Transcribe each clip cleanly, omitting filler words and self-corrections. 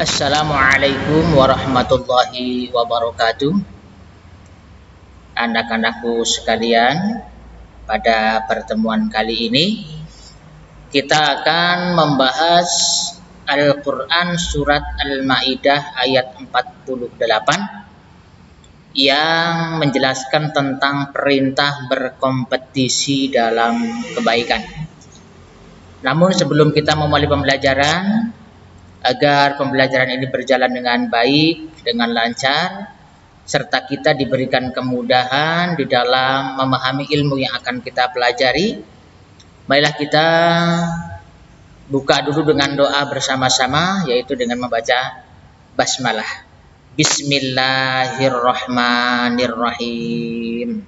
Assalamualaikum warahmatullahi wabarakatuh. Anak-anakku sekalian, pada pertemuan kali ini kita akan membahas Al-Quran Surat Al-Ma'idah ayat 48 yang menjelaskan tentang perintah berkompetisi dalam kebaikan. Namun sebelum kita memulai pembelajaran, agar pembelajaran ini berjalan dengan baik, dengan lancar, serta kita diberikan kemudahan di dalam memahami ilmu yang akan kita pelajari, marilah kita buka dulu dengan doa bersama-sama, yaitu dengan membaca basmalah. Bismillahirrahmanirrahim.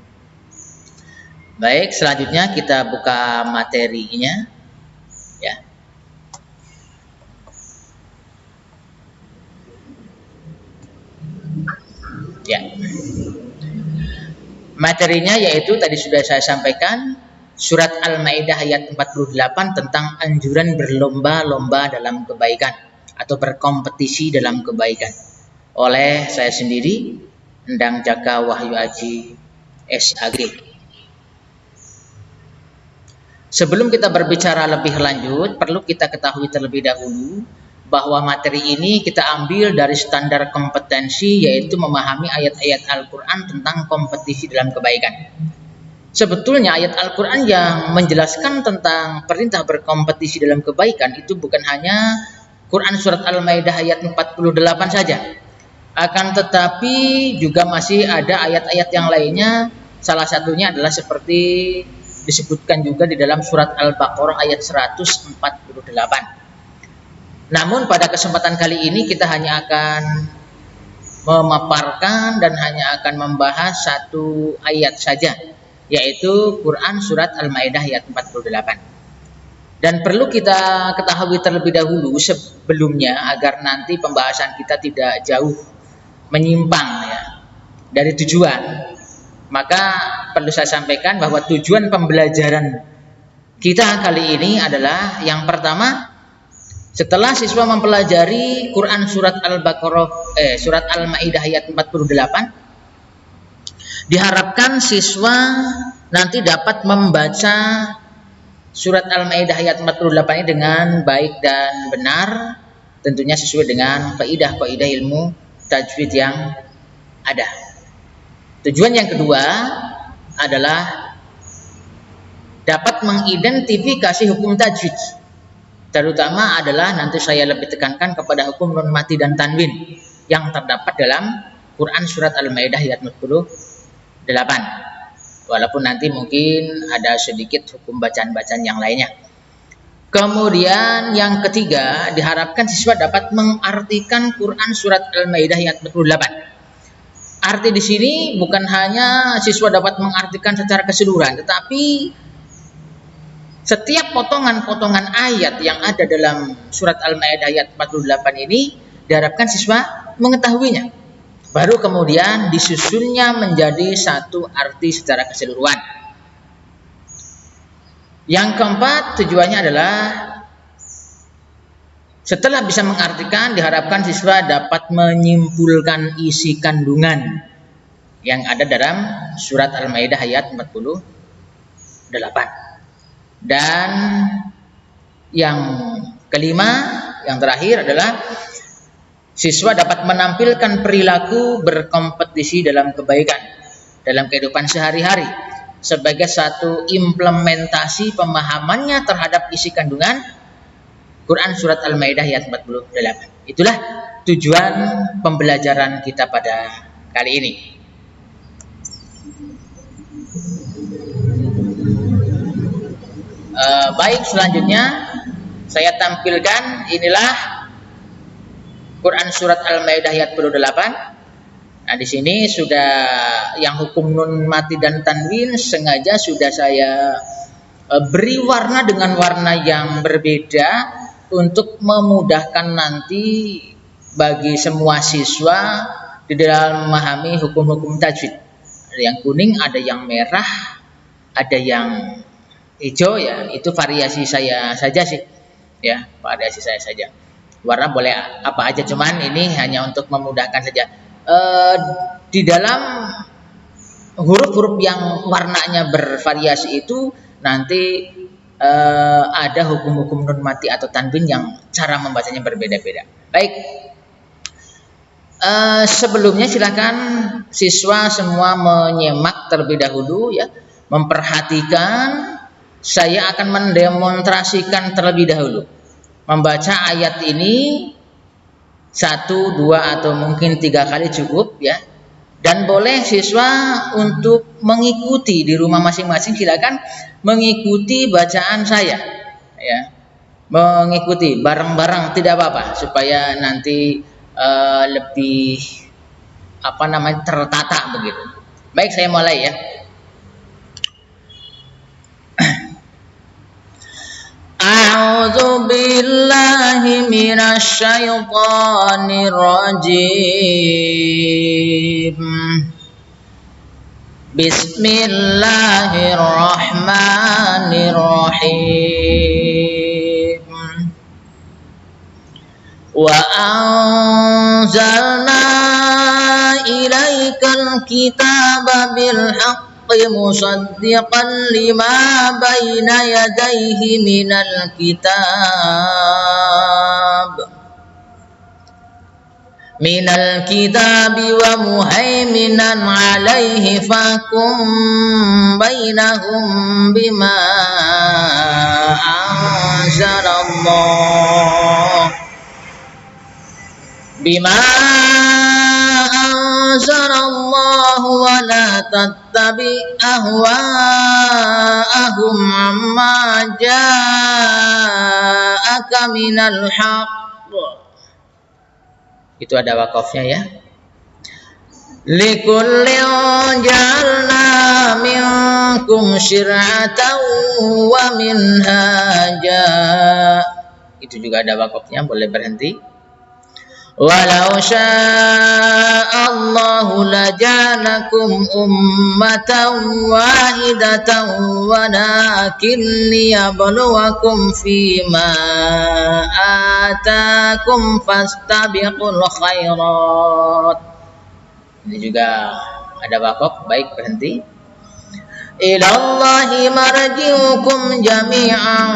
Baik, selanjutnya kita buka materinya, ya. Ya, materinya yaitu tadi sudah saya sampaikan, surat Al-Ma'idah ayat 48 tentang anjuran berlomba-lomba dalam kebaikan atau berkompetisi dalam kebaikan oleh saya sendiri, Endang Jaka Wahyu Aji SAG. Sebelum kita berbicara lebih lanjut, perlu kita ketahui terlebih dahulu bahwa materi ini kita ambil dari standar kompetensi, yaitu memahami ayat-ayat Al-Quran tentang kompetisi dalam kebaikan. Sebetulnya ayat Al-Quran yang menjelaskan tentang perintah berkompetisi dalam kebaikan itu bukan hanya Quran Surat Al-Ma'idah ayat 48 saja. Akan tetapi juga masih ada ayat-ayat yang lainnya. Salah satunya adalah seperti disebutkan juga di dalam Surat Al-Baqarah ayat 148. Namun pada kesempatan kali ini kita hanya akan memaparkan dan hanya akan membahas satu ayat saja, yaitu Quran Surat Al-Ma'idah ayat 48. Dan perlu kita ketahui terlebih dahulu sebelumnya agar nanti pembahasan kita tidak jauh menyimpang ya dari tujuan. Maka perlu saya sampaikan bahwa tujuan pembelajaran kita kali ini adalah yang pertama, setelah siswa mempelajari Quran Surat Al-Baqarah Surat Al-Ma'idah ayat 48, diharapkan siswa nanti dapat membaca Surat Al-Ma'idah ayat 48 ini dengan baik dan benar, tentunya sesuai dengan kaidah-kaidah ilmu tajwid yang ada. Tujuan yang kedua adalah dapat mengidentifikasi hukum tajwid, terutama adalah nanti saya lebih tekankan kepada hukum nun mati dan tanwin yang terdapat dalam Quran Surat Al-Ma'idah ayat 48. Walaupun nanti mungkin ada sedikit hukum bacaan-bacaan yang lainnya. Kemudian yang ketiga, diharapkan siswa dapat mengartikan Quran Surat Al-Ma'idah ayat 48. Arti di sini bukan hanya siswa dapat mengartikan secara keseluruhan, tetapi setiap potongan-potongan ayat yang ada dalam Surat Al-Ma'idah ayat 48 ini diharapkan siswa mengetahuinya. Baru kemudian disusunnya menjadi satu arti secara keseluruhan. Yang keempat, tujuannya adalah setelah bisa mengartikan, diharapkan siswa dapat menyimpulkan isi kandungan yang ada dalam Surat Al-Ma'idah ayat 48. Dan yang kelima, yang terakhir adalah siswa dapat menampilkan perilaku berkompetisi dalam kebaikan dalam kehidupan sehari-hari sebagai satu implementasi pemahamannya terhadap isi kandungan Quran Surat Al-Ma'idah ayat 48. Itulah tujuan pembelajaran kita pada kali ini. Baik, selanjutnya saya tampilkan inilah Quran Surat Al-Ma'idah ayat 48. Nah, di sini sudah yang hukum nun mati dan tanwin sengaja sudah saya beri warna dengan warna yang berbeda untuk memudahkan nanti bagi semua siswa di dalam memahami hukum-hukum tajwid. Ada yang kuning, ada yang merah, ada yang hijau, ya itu variasi saya saja sih, ya variasi saya saja. Warna boleh apa aja, cuman ini hanya untuk memudahkan saja. Di dalam huruf-huruf yang warnanya bervariasi itu nanti ada hukum-hukum nun mati atau tanwin yang cara membacanya berbeda-beda. Baik, sebelumnya silakan siswa semua menyimak terlebih dahulu ya, memperhatikan. Saya akan mendemonstrasikan terlebih dahulu membaca ayat ini 1, 2 atau mungkin 3 kali cukup ya. Dan boleh siswa untuk mengikuti di rumah masing-masing, silakan mengikuti bacaan saya ya. Mengikuti bareng-bareng tidak apa-apa supaya nanti lebih tertata begitu. Baik, saya mulai ya. A'udzu billahi minasy syaithanir rajim. Bismillahirrahmanirrahim. Wa anzalna ilaikal kitaba bil haqq musaddiqan lima baina yadayhi minal kitabi wa muhaiminan alaihi fakum bainahum bima anzalallahu wa la tattabi ahwa'ahum amma ja'aka minal haqq. Itu ada wakafnya ya. Likullin ja'alna minkum syir'atan wa minhaja. Itu juga ada wakafnya, boleh berhenti. Walau sya'allahu laja'alakum ummatan wahidatan walakin liyabluwakum fima atakum fastabiqul khairat. Ini juga ada wakaf, baik berhenti. Ilallahi marji'ukum jami'an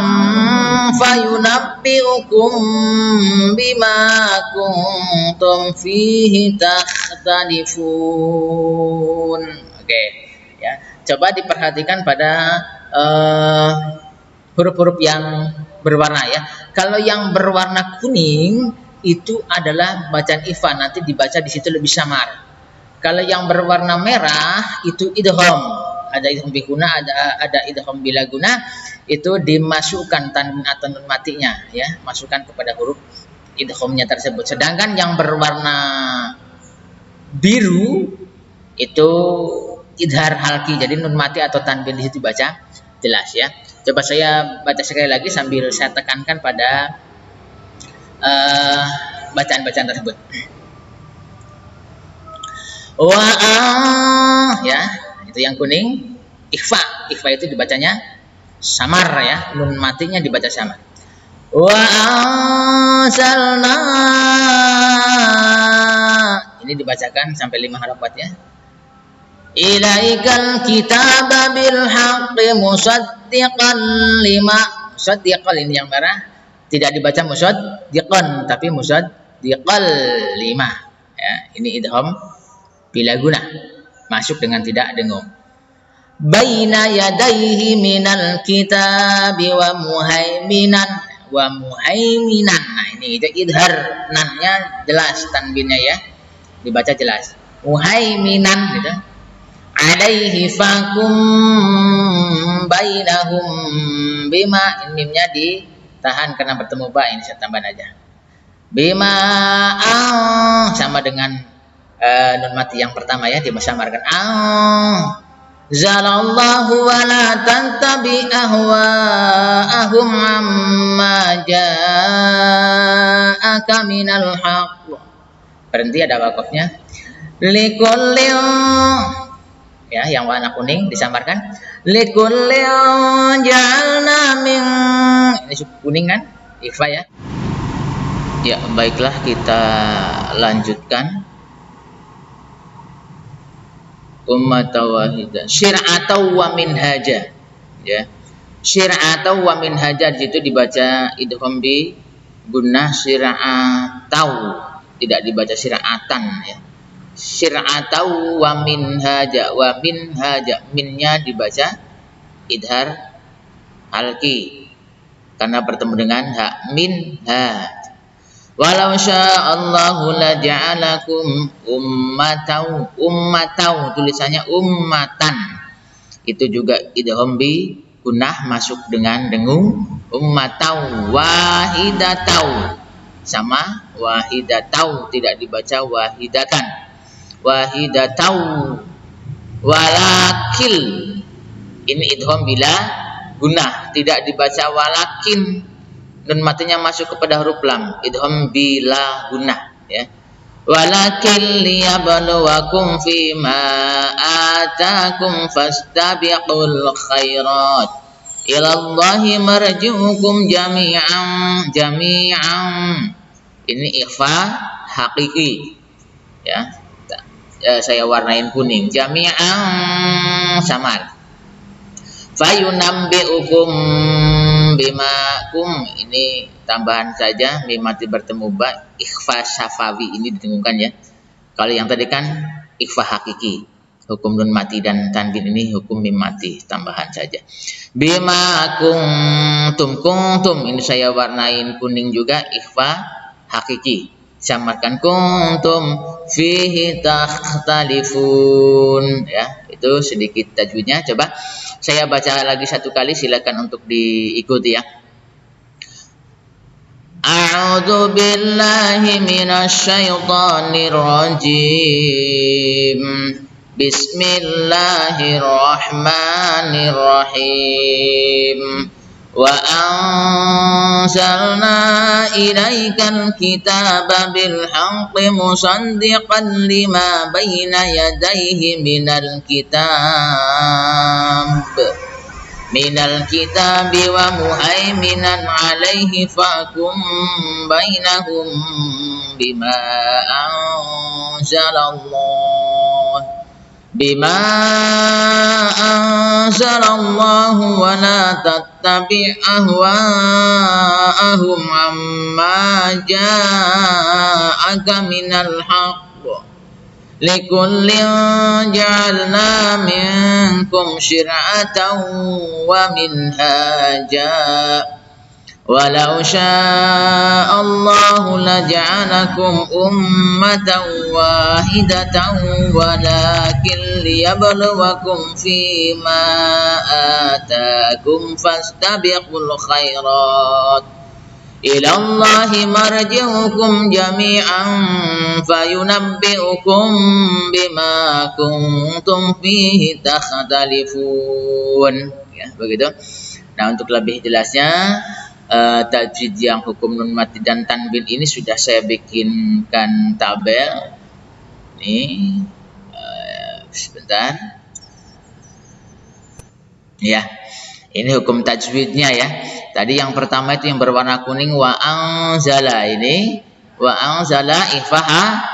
fayunabbi'ukum bima kuntum fihi takhtalifun. Oke, ya. Coba diperhatikan pada huruf-huruf yang berwarna ya. Kalau yang berwarna kuning itu adalah bacaan ikhfa, nanti dibaca di situ lebih samar. Kalau yang berwarna merah itu idgham. Ada idgham biguna, ada idgham bila guna, itu dimasukkan tanwin atau nun matinya ya, masukkan kepada huruf idghamnya tersebut. Sedangkan yang berwarna biru itu idhar halki, jadi nun mati atau tanwin di situ baca jelas ya. Coba saya baca sekali lagi sambil saya tekankan pada bacaan-bacaan tersebut. Ya, itu yang kuning ikhfa. Ikhfa itu dibacanya samar ya, nun matinya dibaca samar. Wa anzalna, ini dibacakan sampai 5 harakat ya. Ilaikal kitaba bil haqqi musaddiqan lima. Musaddiqal ini yang merah, tidak dibaca musaddiqan tapi musaddiqal lima ya. Ini idgham bila guna, masuk dengan tidak dengung. Baina yadaihi minal kitabi wa muhaiminan. Nah ini itu idhar, nannya jelas, tanwinnya ya dibaca jelas. Muhaiminan gitu. Alaihi fakum bainahum bima, mimnya ditahan karena bertemu ba, ini saya tambahin aja. Bima sama dengan nun mati yang pertama ya, dimusamarkan. Zalallahu wa la tattabi ahwa'ahum amma ja'aka minal haqq. Berhenti, ada wakafnya. Likullin, ya, yang warna kuning disamarkan. Likullin ja'alna min, ini kuning kan, ikhfa ya. Ya, baiklah kita lanjutkan. Ummatan wahidah. Syir'atan wa minhaja. Ya. Syir'atan wa minhaja itu dibaca idgham bi gunnah syir'atau, tidak dibaca syir'atan ya. Syir'atau wa minhaja, wa minhaja, minnya dibaca idhar halqi karena bertemu dengan ha, minha. Walau sya'allahu laja'alakum ummatau, tulisannya ummatan. Itu juga idgham bi gunnah masuk dengan dengung, ummatau wahidatau, sama wahidatau, tidak dibaca wahidatan. Wahidatau walakil, ini idgham bila gunnah, tidak dibaca walakin, nun matinya masuk kepada huruf lam, idgham bila gunnah ya. Walakin liyabluwakum fima atakum fastabiqul khairat ilallahi marji'ukum jami'an. Ini ikhfa hakiki ya. Saya warnain kuning, jami'an samar. Fayunabbi'ukum bimakum, ini tambahan saja, mimati bertemu ba, ikhfa syafawi ini didengungkan ya. Kalau yang tadi kan ikhfa hakiki, hukum nun mati dan tanwin, ini hukum mim mati, tambahan saja. Bimakum kuntum, ini saya warnain kuning juga, ikhfa hakiki, samarkan kuntum fihi takhtalifun ya. Itu sedikit tajwidnya. Coba saya baca lagi satu kali, silakan untuk diikuti ya. A'udzu billahi minasyaitonir rajim. Bismillahirrahmanirrahim. Wa anzalna ilaikal kitaba bil haqqi musaddiqan lima baina yadayhi minal kitabi wa muhaiminan alaihi fakum bainahum bima anzalallahu wa la tattabi' ahwa'ahum amma ja'aka minal haqq likullin ja'alna minkum syir'atan wa minhaja walau sya'allahu laja'alakum ummatan wahidatan walakin liyabluwakum fima atakum fastabiqul khairat ilallahi marji'ukum jami'an fayunabbi'ukum bima kuntum fihi takhtalifun ya, begitu. Nah, untuk lebih jelasnya tajwid yang hukum nun mati dan tanwin ini sudah saya bikinkan tabel. Nih, sebentar. Ya, ini hukum tajwidnya ya. Tadi yang pertama itu yang berwarna kuning, wa anzala, ini wa anzala ifaha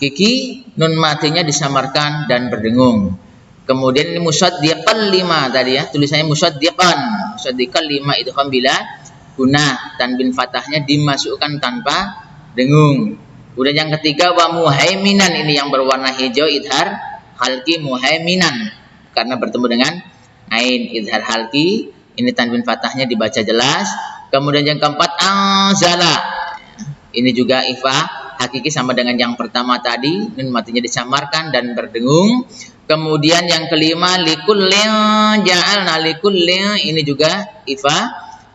kiki, nun matinya disamarkan dan berdengung. Kemudian ini musaddiqan lima tadi ya, tulisannya musaddiqan lima idgham bila gunnah, tanwin fathahnya dimasukkan tanpa dengung. Kemudian yang ketiga wa muhaiminan, ini yang berwarna hijau idhar halqi muhaiminan karena bertemu dengan ain, idhar halqi, ini tanwin fathahnya dibaca jelas. Kemudian yang keempat anzala, ini juga ifa hakiki sama dengan yang pertama tadi, nun matinya disamarkan dan berdengung. Kemudian yang kelima likullin ja'alna, likullin ini juga ifa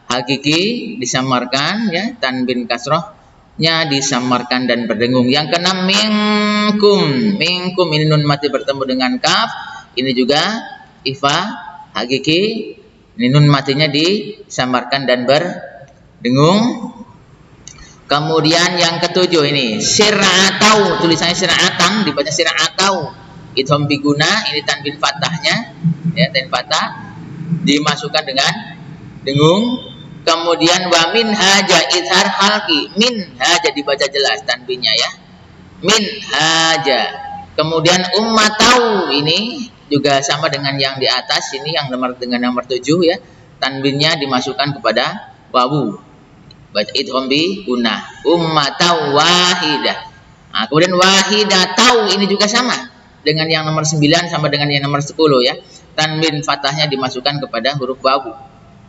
hakiki disamarkan ya, tanwin kasrohnya disamarkan dan berdengung. Yang keenam minkum, ini nun mati bertemu dengan kaf, ini juga ifa hakiki, ini nun matinya disamarkan dan berdengung. Kemudian yang ketujuh ini syir'atau, tulisannya syir'atan dibaca syir'atau, idgham bi gunnah, ini tanwin fathahnya ya, tanwin fathah dimasukkan dengan dengung. Kemudian wa min haja izhar halqi, min haja dibaca jelas tanwinnya ya. Min haja. Kemudian ummatau, ini juga sama dengan yang di atas, ini yang dengan nomor 7 ya. Tanwinnya dimasukkan kepada wawu. Baca idgham bi gunnah. Ummatau wahidah. Nah, kemudian wahidatau ini juga sama dengan yang nomor 9 sama dengan yang nomor 10 ya. Tanwin fathahnya dimasukkan kepada huruf wawu,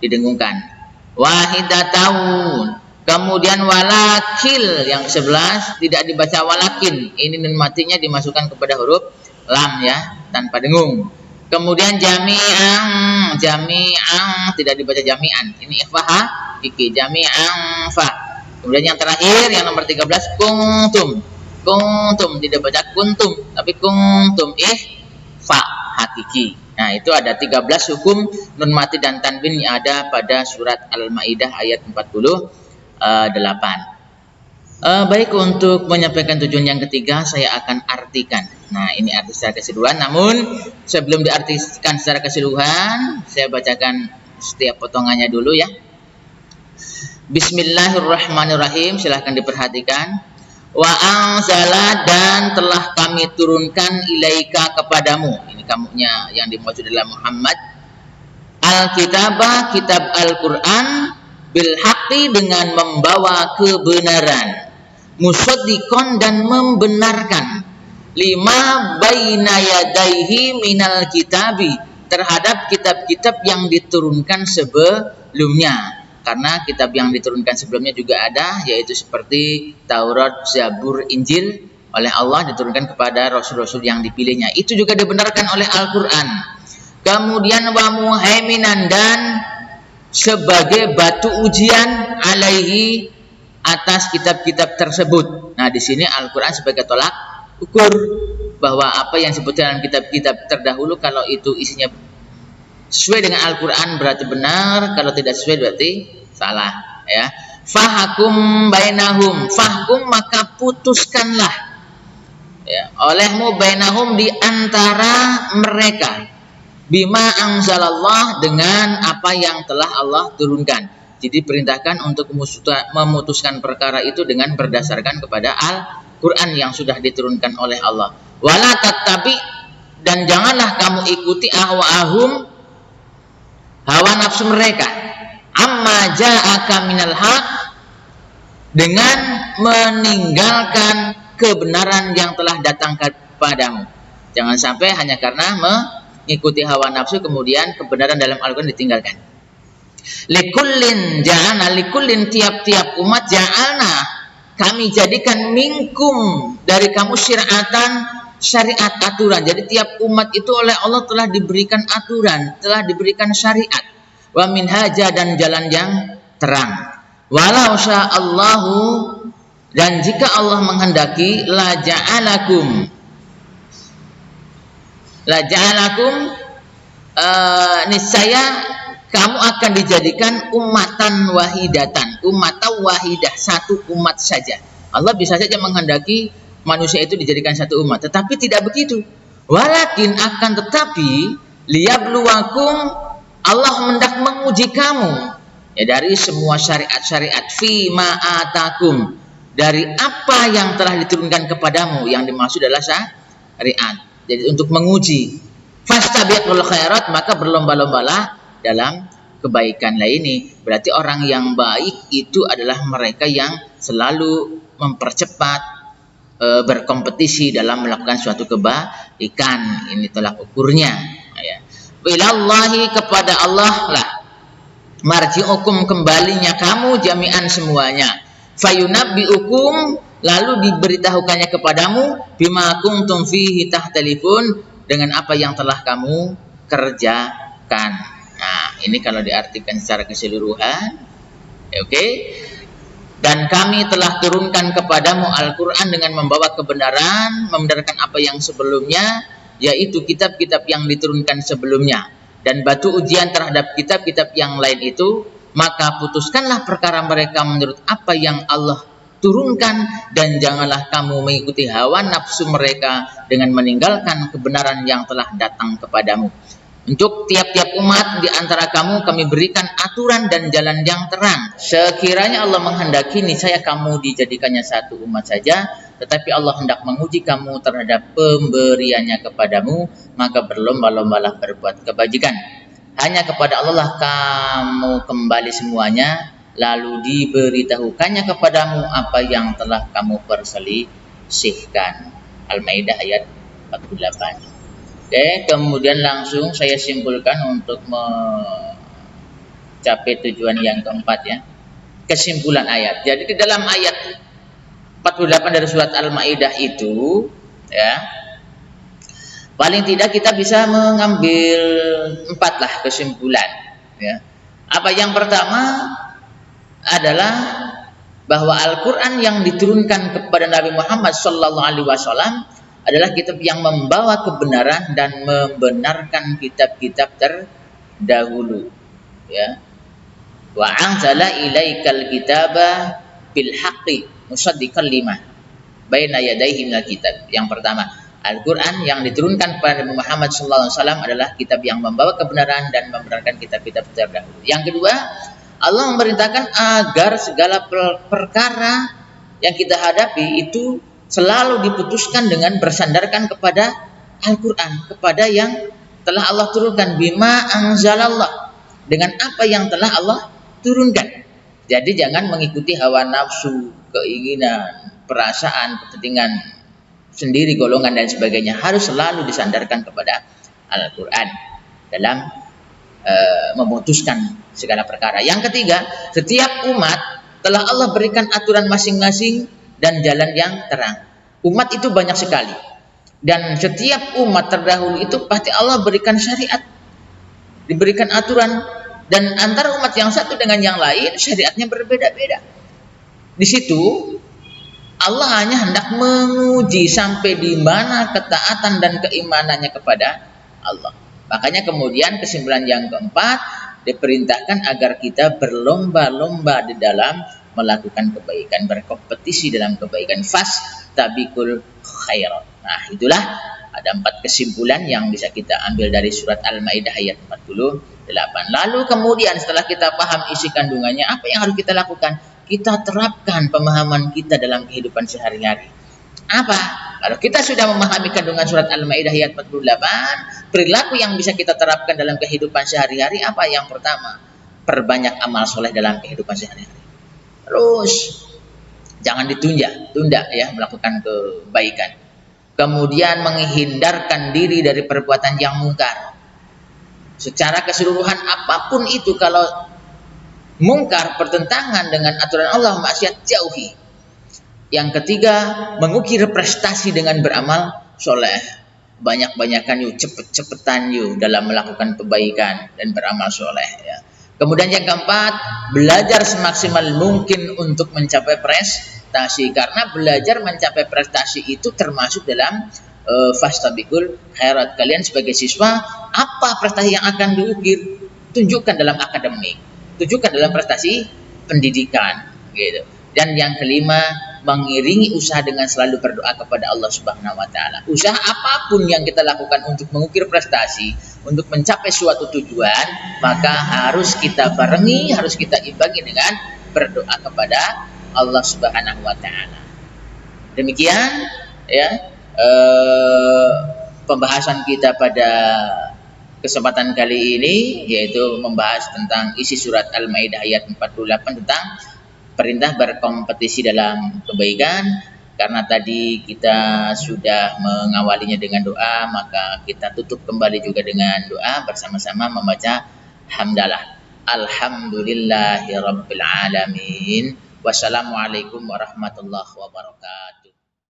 didengungkan. Wahidataun. Kemudian walakil yang 11 tidak dibaca walakin. Ini nun matinya dimasukkan kepada huruf lam ya, tanpa dengung. Kemudian jami'an tidak dibaca jami'an. Ini ikhfaha iki jami'an fa. Kemudian yang terakhir yang nomor 13 kuntum. Kuntum tidak baca kuntum tapi kuntum fa hakiki. Nah, itu ada 13 hukum nun mati dan tanwin yang ada pada surat Al-Maidah ayat 48. Baik, untuk menyampaikan tujuan yang ketiga saya akan artikan. Nah, ini arti secara keseluruhan. Namun sebelum diartikan secara keseluruhan, saya bacakan setiap potongannya dulu ya. Bismillahirrahmanirrahim. Silahkan diperhatikan. Wa anzala, dan telah kami turunkan ilaika kepadamu. Ini kamunya yang dimaksud dalam Muhammad. Al-kitabah, kitab Al-Quran, bil haqqi, dengan membawa kebenaran. Musaddiqon, dan membenarkan. Lima baina yadaihi minal kitabi, terhadap kitab-kitab yang diturunkan sebelumnya. Karena kitab yang diturunkan sebelumnya juga ada, yaitu seperti Taurat, Zabur, Injil oleh Allah diturunkan kepada rasul-rasul yang dipilihnya. Itu juga dibenarkan oleh Al-Quran. Kemudian wa muhaiminan, dan sebagai batu ujian alaihi, atas kitab-kitab tersebut. Nah, di sini Al-Quran sebagai tolak ukur bahwa apa yang disebutkan dalam kitab-kitab terdahulu, kalau itu isinya sesuai dengan Al-Quran berarti benar, kalau tidak sesuai berarti salah ya. Fahakum bainahum, fahkum maka putuskanlah ya, olehmu bainahum di antara mereka, bima anzalallah, dengan apa yang telah Allah turunkan. Jadi perintahkan untuk memutuskan perkara itu dengan berdasarkan kepada Al-Quran yang sudah diturunkan oleh Allah. Wala tattabi, dan janganlah kamu ikuti ahwa'ahum, hawa nafsu mereka, amma ja'aka minal haq, dengan meninggalkan kebenaran yang telah datang kepadamu. Jangan sampai hanya karena mengikuti hawa nafsu kemudian kebenaran dalam Al-Quran ditinggalkan. Likullin ja'alna, likullin tiap-tiap umat ja'alna, kami jadikan minkum, dari kamu syariat aturan. Jadi tiap umat itu oleh Allah telah diberikan aturan, telah diberikan syariat. Wa minhaja, dan jalan yang terang. Walau sya'allahu, dan jika Allah menghendaki, la ja'alakum niscaya kamu akan dijadikan ummatan wahidatan, ummatan wahidah, satu umat saja. Allah bisa saja menghendaki manusia itu dijadikan satu umat, tetapi tidak begitu. Walakin, akan tetapi, liyabluwakum, Allah hendak menguji kamu ya, dari semua syariat-syariat, fi ma'atakum, dari apa yang telah diturunkan kepadamu, yang dimaksud adalah syariat. Jadi untuk menguji. Fastabiqul khairat, maka berlomba-lombalah dalam kebaikan. Lah ini berarti orang yang baik itu adalah mereka yang selalu mempercepat, berkompetisi dalam melakukan suatu kebaikan. Ini tolak ukurnya ya. Ilallahi, kepada Allah lah, marji'ukum, kembalinya kamu jami'an semuanya. Fayunabbi'ukum, lalu diberitahukannya kepadamu, bima kuntum fihi tahtalifun, dengan apa yang telah kamu kerjakan. Nah, ini kalau diartikan secara keseluruhan, oke. Dan kami telah turunkan kepadamu Al-Quran dengan membawa kebenaran, membenarkan apa yang sebelumnya, yaitu kitab-kitab yang diturunkan sebelumnya, dan batu ujian terhadap kitab-kitab yang lain itu. Maka putuskanlah perkara mereka menurut apa yang Allah turunkan, dan janganlah kamu mengikuti hawa nafsu mereka dengan meninggalkan kebenaran yang telah datang kepadamu. Untuk tiap-tiap umat di antara kamu kami berikan aturan dan jalan yang terang. Sekiranya Allah menghendaki niscaya kamu dijadikannya satu umat saja, tetapi Allah hendak menguji kamu terhadap pemberiannya kepadamu, maka berlomba-lombalah berbuat kebajikan. Hanya kepada Allah lah kamu kembali semuanya, lalu diberitahukannya kepadamu apa yang telah kamu perselisihkan. Al-Maidah ayat 48. Oke, kemudian langsung saya simpulkan untuk mencapai tujuan yang keempat ya. Kesimpulan ayat. Jadi di dalam ayat 48 dari surat Al-Maidah itu ya, paling tidak kita bisa mengambil 4 lah kesimpulan ya. Apa yang pertama adalah bahwa Al-Qur'an yang diturunkan kepada Nabi Muhammad SAW adalah kitab yang membawa kebenaran dan membenarkan kitab-kitab terdahulu ya. Wa anzala ilaikal kitaba bil haqqi musaddiqan lima baina yadayhi minal kitab. Yang pertama, Al-Qur'an yang diturunkan kepada Nabi Muhammad SAW adalah kitab yang membawa kebenaran dan membenarkan kitab-kitab terdahulu. Yang kedua, Allah memerintahkan agar segala perkara yang kita hadapi itu selalu diputuskan dengan bersandarkan kepada Al-Quran, kepada yang telah Allah turunkan, bima anzalallah, dengan apa yang telah Allah turunkan. Jadi jangan mengikuti hawa nafsu, keinginan, perasaan, kepentingan sendiri, golongan dan sebagainya. Harus selalu disandarkan kepada Al-Quran dalam memutuskan segala perkara. Yang ketiga, setiap umat telah Allah berikan aturan masing-masing dan jalan yang terang. Umat itu banyak sekali, dan setiap umat terdahulu itu pasti Allah berikan syariat, diberikan aturan, dan antara umat yang satu dengan yang lain syariatnya berbeda-beda. Di situ Allah hanya hendak menguji sampai di mana ketaatan dan keimanannya kepada Allah. Makanya kemudian kesimpulan yang keempat, diperintahkan agar kita berlomba-lomba di dalam melakukan kebaikan, berkompetisi dalam kebaikan, fastabikul khairat. Nah, itulah ada 4 kesimpulan yang bisa kita ambil dari surat Al-Maidah ayat 48. Lalu kemudian setelah kita paham isi kandungannya, apa yang harus kita lakukan? Kita terapkan pemahaman kita dalam kehidupan sehari-hari. Apa? Kalau kita sudah memahami kandungan surat Al-Maidah ayat 48, perilaku yang bisa kita terapkan dalam kehidupan sehari-hari apa? Yang pertama, perbanyak amal soleh dalam kehidupan sehari-hari. Terus jangan tunda ya melakukan kebaikan. Kemudian menghindarkan diri dari perbuatan yang mungkar. Secara keseluruhan apapun itu, kalau mungkar bertentangan dengan aturan Allah, maksiat jauhi. Yang ketiga, mengukir prestasi dengan beramal soleh. Banyak-banyakan yuk, cepet-cepetan yuk dalam melakukan kebaikan dan beramal soleh ya. Kemudian yang keempat, belajar semaksimal mungkin untuk mencapai prestasi. Karena belajar mencapai prestasi itu termasuk dalam fastabikul khairat. Kalian sebagai siswa, apa prestasi yang akan diukir? Tunjukkan dalam akademik, tunjukkan dalam prestasi pendidikan gitu. Dan yang kelima, mengiringi usaha dengan selalu berdoa kepada Allah Subhanahu wa taala. Usaha apapun yang kita lakukan untuk mengukir prestasi, untuk mencapai suatu tujuan, maka harus kita barengi, harus kita imbangi dengan berdoa kepada Allah Subhanahu wa taala. Demikian ya pembahasan kita pada kesempatan kali ini, yaitu membahas tentang isi surat Al-Maidah ayat 48 tentang perintah berkompetisi dalam kebaikan. Karena tadi kita sudah mengawalinya dengan doa, maka kita tutup kembali juga dengan doa bersama-sama membaca hamdalah. Alhamdulillahirabbil alamin. Wassalamualaikum warahmatullahi wabarakatuh.